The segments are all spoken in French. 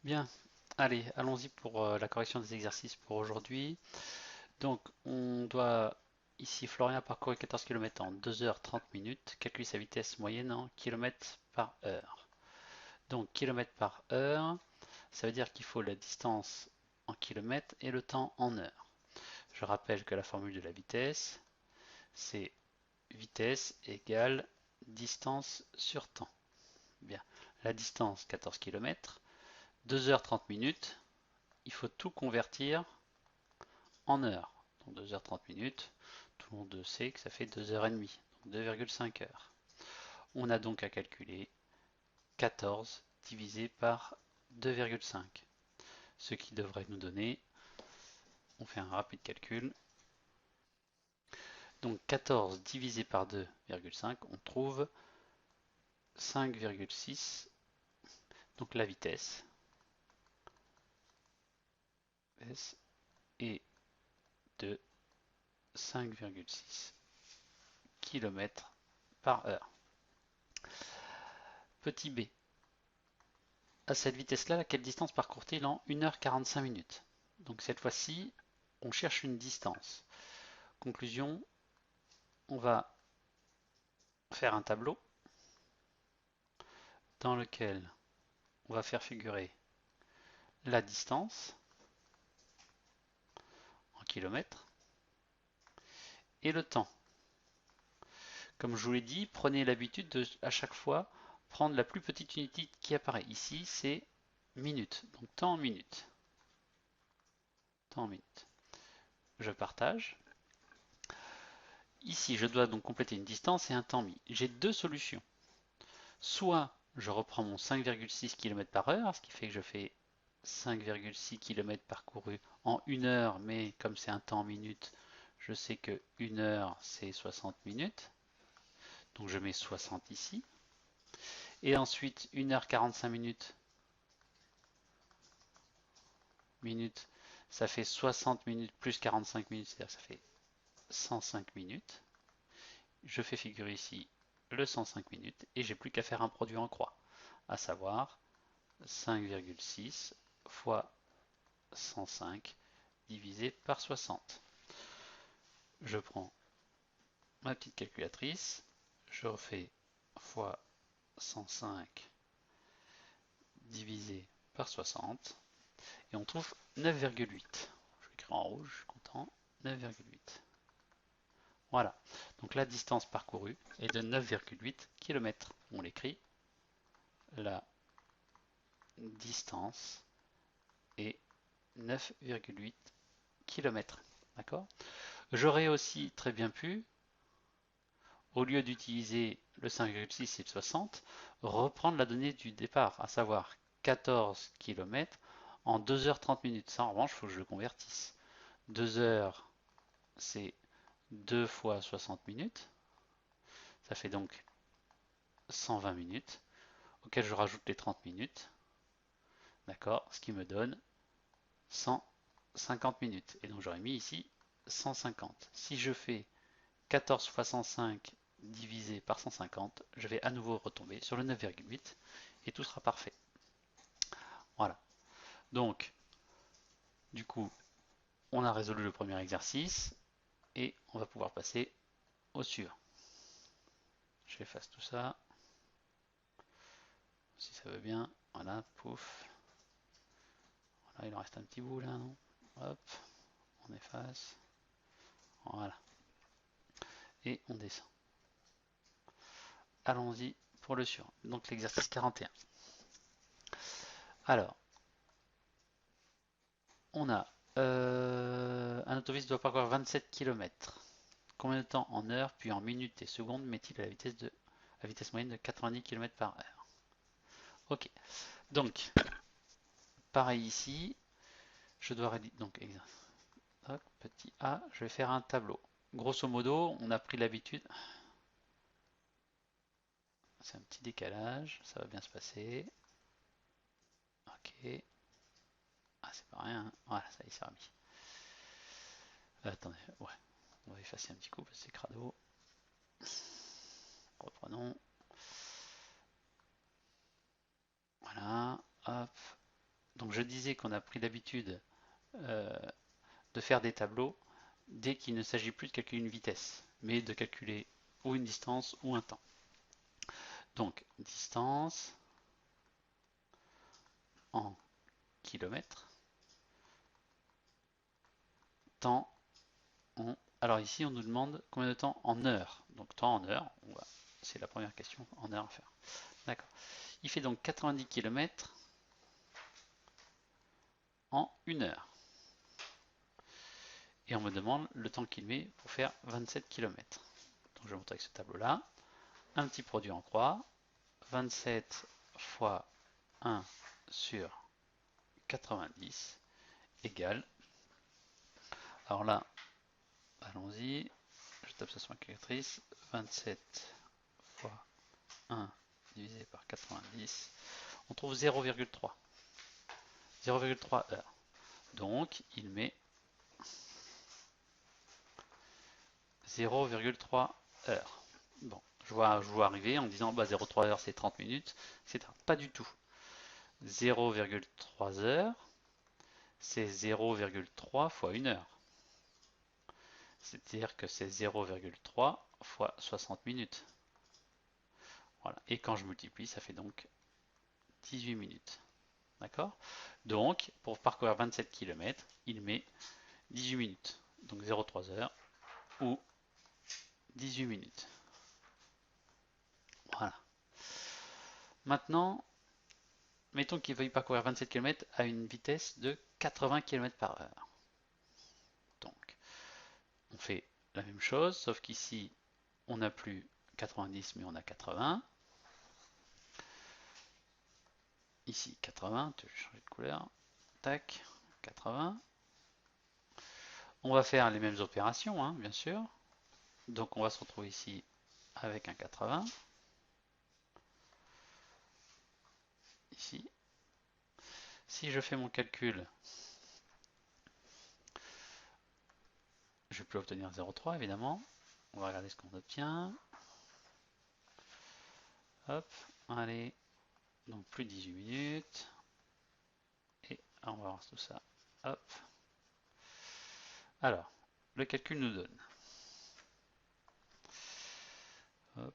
Bien, allez, allons-y pour la correction des exercices pour aujourd'hui. Donc, on doit, ici, Florian a parcouru 14 km en 2 heures 30 minutes. Calcule sa vitesse moyenne en km par heure. Donc, km par heure, ça veut dire qu'il faut la distance en kilomètres et le temps en heures. Je rappelle que la formule de la vitesse, c'est vitesse égale distance sur temps. Bien, la distance 14 km, 2 heures 30 minutes, il faut tout convertir en heures. Donc 2 heures 30 minutes, tout le monde sait que ça fait 2 heures et demie, donc 2,5 heures. On a donc à calculer 14 divisé par 2,5, ce qui devrait nous donner, on fait un rapide calcul, donc 14 divisé par 2,5, on trouve 5,6, donc la vitesse est de 5,6 km par heure. Petit b, à cette vitesse-là, quelle distance parcourt-il en 1 heure 45 minutes? Donc cette fois-ci, on cherche une distance. Conclusion, on va faire un tableau dans lequel on va faire figurer la distance en kilomètres et le temps. Comme je vous l'ai dit, prenez l'habitude de à chaque fois prendre la plus petite unité qui apparaît. Ici, c'est minutes, donc temps en minutes. Temps en minutes. Je partage. Ici, je dois donc compléter une distance et un temps mis. J'ai deux solutions. Soit je reprends mon 5,6 km par heure, ce qui fait que je fais 5,6 km parcourus en 1 heure, mais comme c'est un temps en minutes, je sais que 1 heure c'est 60 minutes, donc je mets 60 ici. Et ensuite 1 heure 45 minutes, ça fait 60 minutes plus 45 minutes, c'est-à-dire que ça fait 105 minutes. Je fais figurer ici le 105 minutes et j'ai plus qu'à faire un produit en croix, à savoir 5,6 fois 105 divisé par 60. Je prends ma petite calculatrice, je refais fois 105 divisé par 60 et on trouve 9,8. Je l'écris en rouge, je suis content. 9,8. Voilà. Donc la distance parcourue est de 9,8 km. On l'écrit. La distance est 9,8 km. D'accord? J'aurais aussi très bien pu, au lieu d'utiliser le 5,6 et le 60, reprendre la donnée du départ, à savoir 14 km en 2 heures 30 minutes. Ça, en revanche, il faut que je le convertisse. 2 heures, c'est 2 fois 60 minutes. Ça fait donc 120 minutes, auquel je rajoute les 30 minutes. D'accord? Ce qui me donne 150 minutes. Et donc j'aurais mis ici 150. Si je fais 14 fois 105 divisé par 150, je vais à nouveau retomber sur le 9,8 et tout sera parfait. Voilà. Donc, du coup, on a résolu le premier exercice et on va pouvoir passer au suivant. J'efface tout ça, si ça veut bien. Voilà, pouf. Voilà, il en reste un petit bout là, non? Hop, on efface. Voilà. Et on descend. Allons-y pour le suivant. Donc l'exercice 41. Alors, on a un autobus doit parcourir 27 km. Combien de temps en heure, puis en minutes et secondes met-il à la vitesse moyenne de 90 km par heure? Ok, donc, pareil ici, je dois rédiger, donc, hop, petit a, je vais faire un tableau. Grosso modo, on a pris l'habitude, c'est un petit décalage, ça va bien se passer. Ok, ah c'est pas rien, voilà, ça y est, c'est remis. Attendez, ouais, on va effacer un petit coup parce que c'est crado. Reprenons. Voilà, hop. Donc je disais qu'on a pris l'habitude de faire des tableaux dès qu'il ne s'agit plus de calculer une vitesse, mais de calculer ou une distance ou un temps. Donc distance en kilomètres, temps en... Alors ici on nous demande combien de temps en heures. Donc temps en heures, c'est la première question en heures à faire. D'accord. Il fait donc 90 km en 1 heure. Et on me demande le temps qu'il met pour faire 27 km. Donc je vais montrer avec ce tableau-là. Un petit produit en croix. 27 fois 1 sur 90 égale. Alors là, allons-y. Je tape ça sur ma calculatrice. 27 fois 1 divisé par 90. On trouve 0,3. 0,3 heures. Donc il met 0,3 heures. Bon, je vois arriver en disant bah, 0,3 heures c'est 30 minutes, etc. Pas du tout. 0,3 heures, c'est 0,3 fois 1 heure. C'est-à-dire que c'est 0,3 fois 60 minutes. Voilà. Et quand je multiplie, ça fait donc 18 minutes. D'accord? Donc, pour parcourir 27 km, il met 18 minutes. Donc 0,3 heures ou 18 minutes. Voilà. Maintenant, mettons qu'il veuille parcourir 27 km à une vitesse de 80 km par heure. Donc, on fait la même chose, sauf qu'ici, on n'a plus 90, mais on a 80. Ici, 80, je vais changer de couleur. Tac, 80. On va faire les mêmes opérations, hein, bien sûr. Donc, on va se retrouver ici avec un 80. Ici. Si je fais mon calcul, je peux obtenir 0,3 évidemment. On va regarder ce qu'on obtient. Hop, allez. Donc plus 18 minutes. Et on va voir tout ça. Hop. Alors, le calcul nous donne. Hop.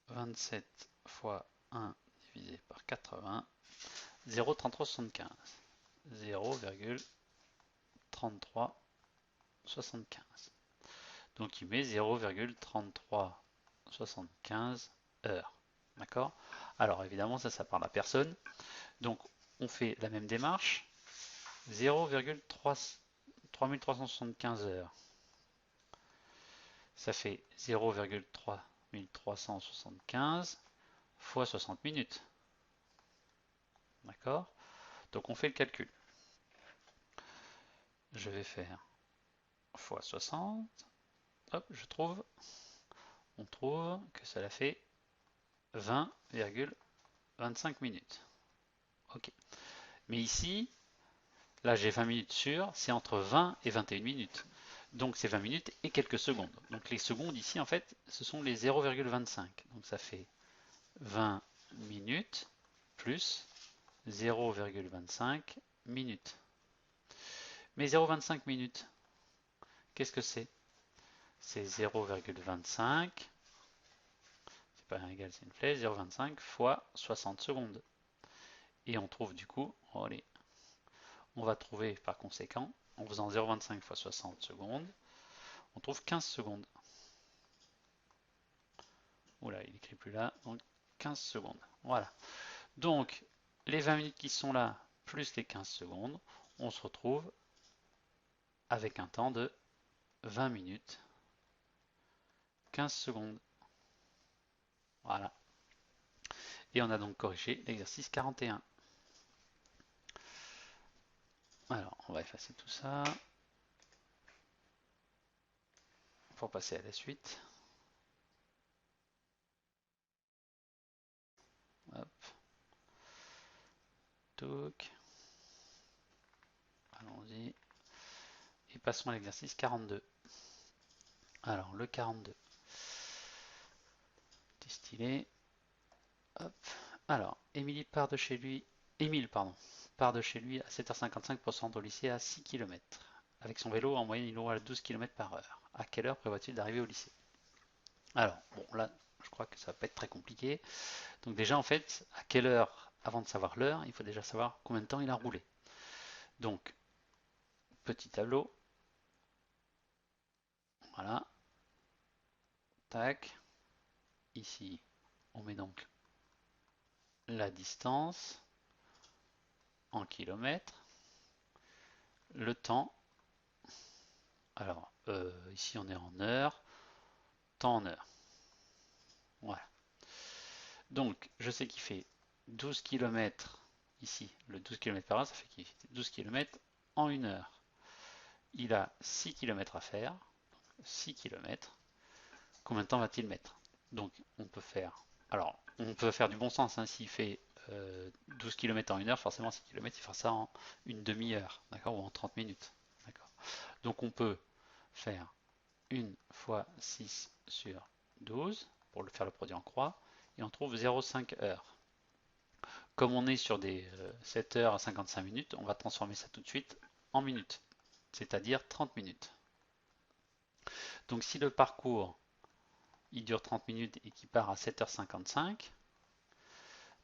27 fois 1 divisé par 80. 0,3375. 0,3375. Donc il met 0,3375 heures. D'accord? Alors évidemment, ça parle à personne. Donc on fait la même démarche. 0,3375 heures. Ça fait 0,3375 fois 60 minutes. D'accord? Donc on fait le calcul. Je vais faire fois 60. Hop, on trouve que cela fait 20,25 minutes. Ok. Mais ici, là j'ai 20 minutes sur, c'est entre 20 et 21 minutes. Donc c'est 20 minutes et quelques secondes. Donc les secondes ici en fait, ce sont les 0,25. Donc ça fait 20 minutes plus 0,25 minutes. Mais 0,25 minutes, qu'est-ce que c'est? C'est 0,25, c'est pas 1 égal, c'est une flèche, 0,25 fois 60 secondes. Et on trouve du coup, allez, on va trouver par conséquent, en faisant 0,25 fois 60 secondes, on trouve 15 secondes. Oula, il écrit plus là, donc 15 secondes. Voilà. Donc, les 20 minutes qui sont là, plus les 15 secondes, on se retrouve avec un temps de 20 minutes, 15 secondes. Voilà. Et on a donc corrigé l'exercice 41. Alors, on va effacer tout ça pour passer à la suite. Hop. Toc. Allons-y. Et passons à l'exercice 42. Alors, le 42. Distiller. Hop. Alors, Émile, pardon, part de chez lui à 7h55 pour se rendre au lycée à 6 km. Avec son vélo, en moyenne, il roule à 12 km par heure. À quelle heure prévoit-il d'arriver au lycée? Alors, bon, là, je crois que ça va pas être très compliqué. Donc déjà, en fait, à quelle heure, avant de savoir l'heure, il faut déjà savoir combien de temps il a roulé. Donc, petit tableau, voilà, tac. Ici, on met donc la distance en kilomètres, le temps. Alors, ici, on est en heures, temps en heures. Voilà. Donc, je sais qu'il fait 12 km ici. Le 12 km par heure, ça fait qu'il fait 12 km en une heure. Il a 6 km à faire. 6 km. Combien de temps va-t-il mettre? Donc, on peut faire. Alors, on peut faire du bon sens. Hein. S'il fait 12 km en une heure, forcément 6 km, il fera ça en une demi-heure, d'accord, ou en 30 minutes. D'accord. Donc, on peut faire 1 fois 6 sur 12 pour le faire le produit en croix, et on trouve 0,5 heures. Comme on est sur des 7 heures à 55 minutes, on va transformer ça tout de suite en minutes, c'est-à-dire 30 minutes. Donc si le parcours il dure 30 minutes et qu'il part à 7h55,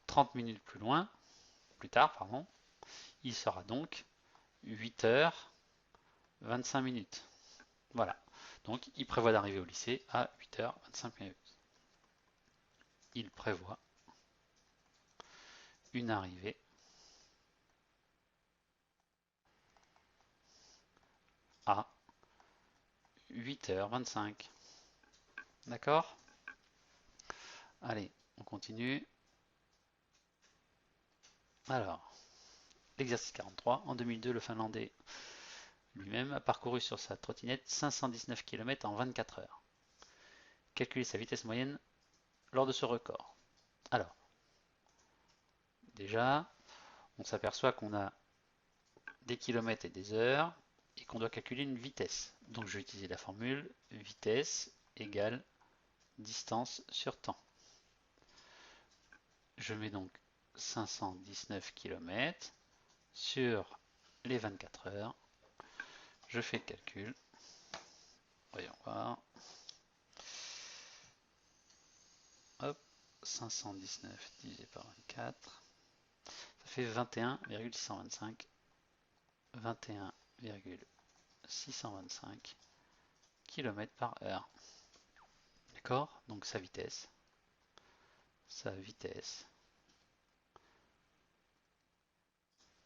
30 minutes plus tard, pardon, il sera donc 8h25 minutes. Voilà. Donc il prévoit d'arriver au lycée à 8h25 minutes. Il prévoit une arrivée à 8h25. D'accord? Allez, on continue. Alors, l'exercice 43. En 2002, le Finlandais lui-même a parcouru sur sa trottinette 519 km en 24 heures. Calculez sa vitesse moyenne lors de ce record. Alors, déjà, on s'aperçoit qu'on a des kilomètres et des heures et qu'on doit calculer une vitesse. Donc je vais utiliser la formule vitesse égale distance sur temps. Je mets donc 519 km sur les 24 heures. Je fais le calcul. Voyons voir. Hop, 519 divisé par 24. Ça fait 21,625. 21,625 km par heure. D'accord? Donc sa vitesse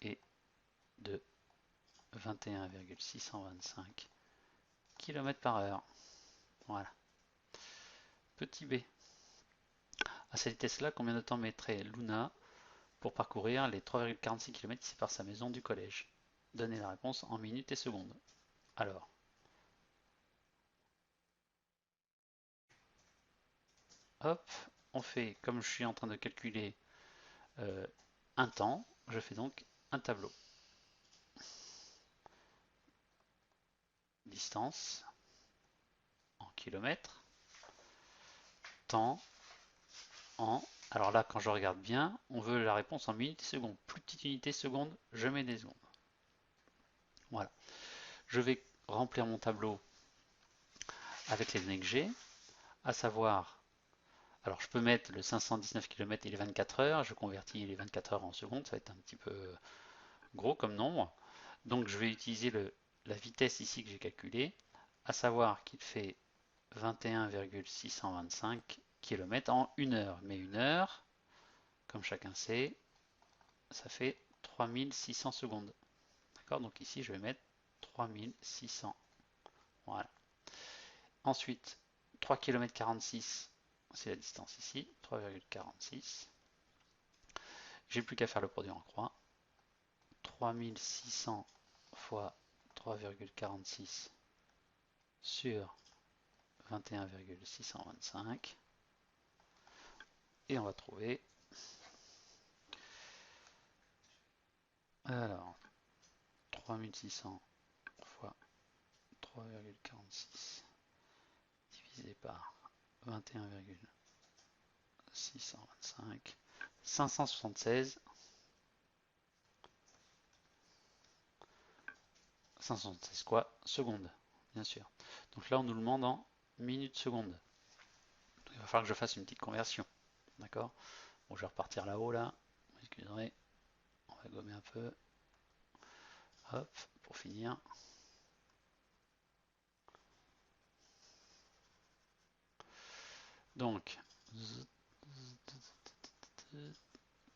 est de 21,625 km par heure. Voilà. Petit b. À cette vitesse-là, combien de temps mettrait Luna pour parcourir les 3,46 km qui séparent sa maison du collège? Donnez la réponse en minutes et secondes. Alors, hop, on fait, comme je suis en train de calculer un temps, je fais donc un tableau. Distance en kilomètres, temps en... Alors là, quand je regarde bien, on veut la réponse en minutes et secondes. Plus petite unité seconde, je mets des secondes. Voilà. Je vais remplir mon tableau avec les données que j'ai, à savoir, alors je peux mettre le 519 km et les 24 heures, je convertis les 24 heures en secondes, ça va être un petit peu gros comme nombre. Donc je vais utiliser la vitesse ici que j'ai calculée, à savoir qu'il fait 21,625 km en 1 heure. Mais 1 heure, comme chacun sait, ça fait 3600 secondes. D'accord? Donc ici, je vais mettre 3600. Voilà. Ensuite, 3 km 46, c'est la distance ici, 3,46. J'ai plus qu'à faire le produit en croix. 3600 fois 3,46 sur 21,625. Et on va trouver, alors, 3600 fois 3,46 divisé par 21,625, 576, 576 quoi? Secondes, bien sûr. Donc là, on nous le demande en minutes secondes. Donc, il va falloir que je fasse une petite conversion. D'accord? Bon, je vais repartir là-haut, là. Vous excuserez. On va gommer un peu. Hop, pour finir. Donc,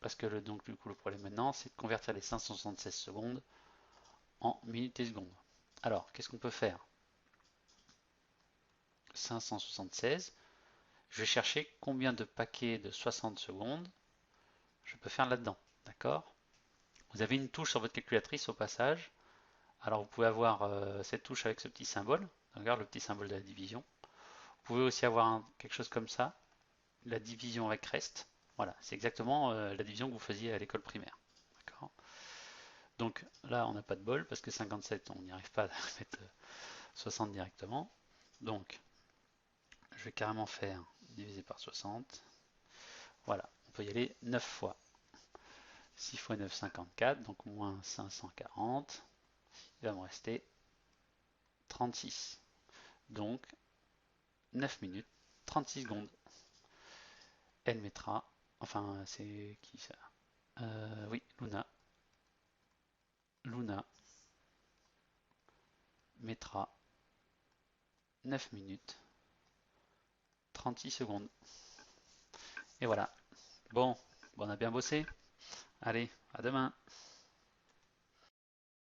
parce que donc, du coup, le problème maintenant, c'est de convertir les 576 secondes en minutes et secondes. Alors, qu'est-ce qu'on peut faire? 576, je vais chercher combien de paquets de 60 secondes je peux faire là-dedans. D'accord? Vous avez une touche sur votre calculatrice au passage. Alors, vous pouvez avoir cette touche avec ce petit symbole. Regarde le petit symbole de la division. Vous pouvez aussi avoir quelque chose comme ça, la division avec reste. Voilà, c'est exactement la division que vous faisiez à l'école primaire. D'accord? Donc là, on n'a pas de bol parce que 57, on n'y arrive pas à mettre 60 directement. Donc, je vais carrément faire divisé par 60. Voilà, on peut y aller 9 fois. 6 fois 9, 54, donc moins 540. Il va me rester 36. Donc, 9 minutes, 36 secondes. Elle mettra, enfin, c'est qui ça? Oui, Luna. Luna mettra 9 minutes, 36 secondes. Et voilà. Bon, on a bien bossé. Allez, à demain.